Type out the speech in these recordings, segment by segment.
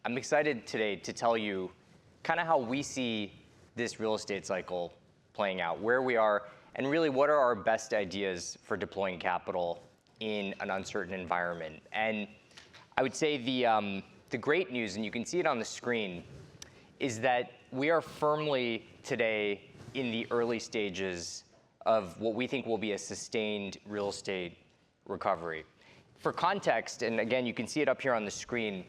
I'm excited today to tell you kind of how we see this real estate cycle playing out, where we are, and really what are our best ideas for deploying capital in an uncertain environment. And I would say the great news, and you can see it on the screen, is that we are firmly today in the early stages of what we think will be a sustained real estate recovery. For context, and again, you can see it up here on the screen,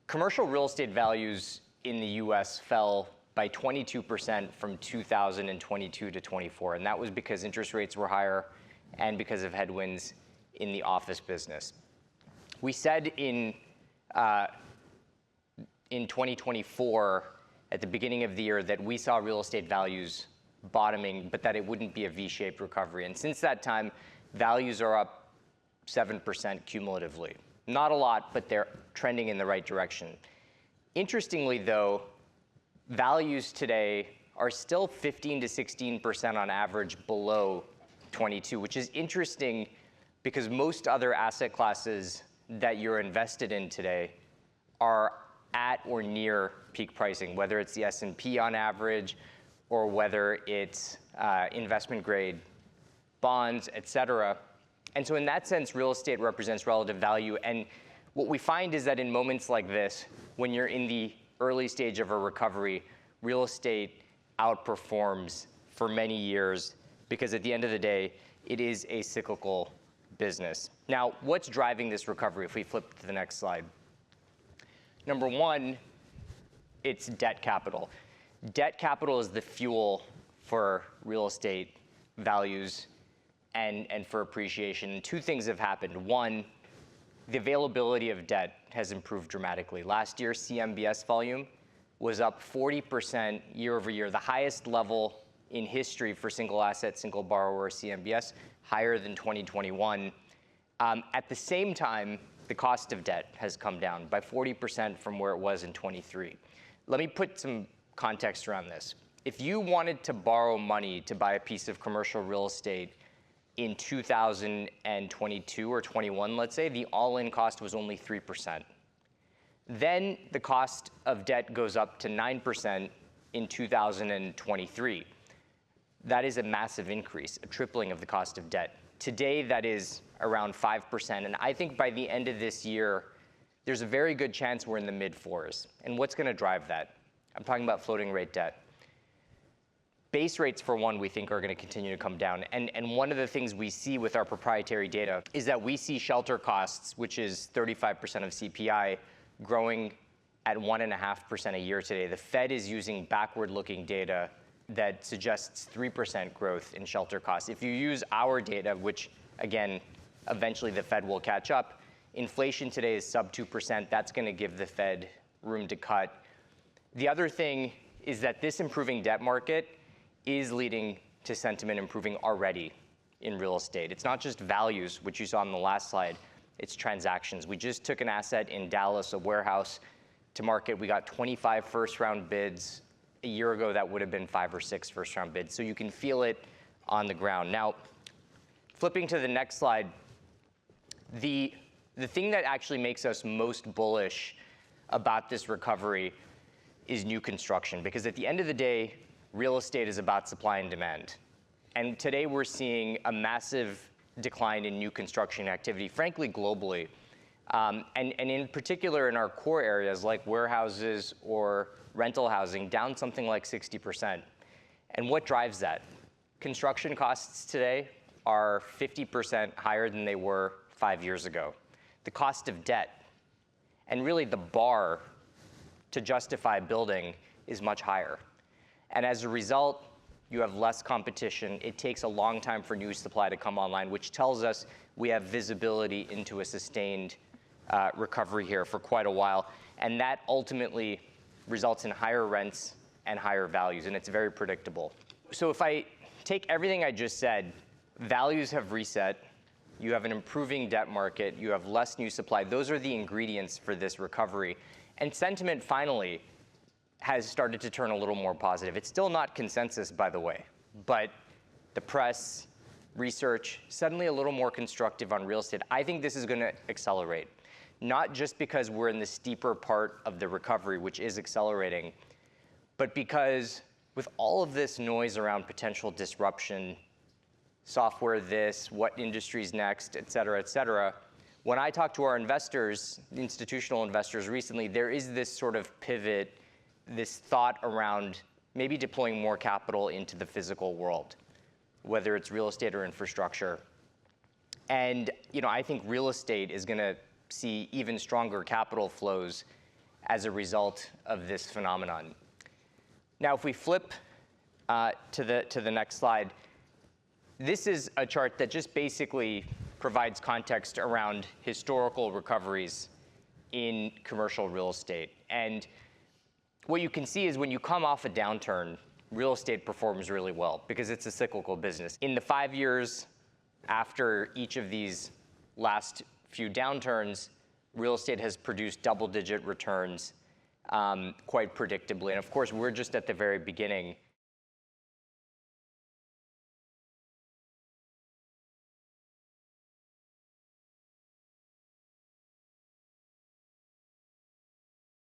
commercial real estate values in the US fell by 22% from 2022 to 24, and that was because interest rates were higher and because of headwinds in the office business. We said in 2024, at the beginning of the year, that we saw real estate values bottoming, but that it wouldn't be a V-shaped recovery. And since that time, values are up 7% cumulatively. Not a lot, but they're trending in the right direction. Interestingly, though, values today are still 15 to 16% on average below 22, which is interesting because most other asset classes that you're invested in today are at or near peak pricing, whether it's the S&P on average or whether it's investment grade bonds, et cetera. And so in that sense, real estate represents relative value. And what we find is that in moments like this, when you're in the early stage of a recovery, real estate outperforms for many years because at the end of the day, it is a cyclical business. Now, what's driving this recovery if we flip to the next slide? Number one, it's debt capital. Debt capital is the fuel for real estate values and for appreciation. And two things have happened. One, the availability of debt has improved dramatically. Last year, CMBS volume was up 40% year over year, the highest level in history for single asset, single borrower CMBS, higher than 2021. At the same time, the cost of debt has come down by 40% from where it was in 23. Let me put some context around this. If you wanted to borrow money to buy a piece of commercial real estate in 2022 or 21, let's say, the all-in cost was only 3%. Then the cost of debt goes up to 9% in 2023. That is a massive increase, a tripling of the cost of debt. Today, that is around 5%, and I think by the end of this year, there's a very good chance we're in the mid-4s. And what's gonna drive that? I'm talking about floating rate debt. Base rates, for one, we think are gonna continue to come down. And one of the things we see with our proprietary data is that we see shelter costs, which is 35% of CPI, growing at 1.5% a year today. The Fed is using backward-looking data that suggests 3% growth in shelter costs. If you use our data, which, again, eventually the Fed will catch up, inflation today is sub 2%. That's gonna give the Fed room to cut. The other thing is that this improving debt market is leading to sentiment improving already in real estate. It's not just values, which you saw on the last slide, it's transactions. We just took an asset in Dallas, a warehouse, to market. We got 25 first-round bids. A year ago, that would have been 5 or 6 first-round bids. So you can feel it on the ground. Now, flipping to the next slide, the thing that actually makes us most bullish about this recovery is new construction. Because at the end of the day, real estate is about supply and demand. And today we're seeing a massive decline in new construction activity, frankly, globally. And in particular in our core areas like warehouses or rental housing, down something like 60%. And what drives that? Construction costs today are 50% higher than they were 5 years ago. The cost of debt, and really the bar to justify building, is much higher. And as a result, you have less competition. It takes a long time for new supply to come online, which tells us we have visibility into a sustained recovery here for quite a while. And that ultimately results in higher rents and higher values, and it's very predictable. So if I take everything I just said, values have reset, you have an improving debt market, you have less new supply. Those are the ingredients for this recovery. And sentiment, finally, has started to turn a little more positive. It's still not consensus, by the way, but the press, research, suddenly a little more constructive on real estate. I think this is gonna accelerate. not just because we're in the steeper part of the recovery, which is accelerating, but because with all of this noise around potential disruption, software this, what industry's next, et cetera, when I talk to our investors, institutional investors recently, there is this sort of pivot, this thought around maybe deploying more capital into the physical world, whether it's real estate or infrastructure. And I think real estate is going to see even stronger capital flows as a result of this phenomenon. Now, if we flip to the next slide, this is a chart that just basically provides context around historical recoveries in commercial real estate. And what you can see is when you come off a downturn, real estate performs really well because it's a cyclical business. In the 5 years after each of these last few downturns, real estate has produced double-digit returns quite predictably. And of course, we're just at the very beginning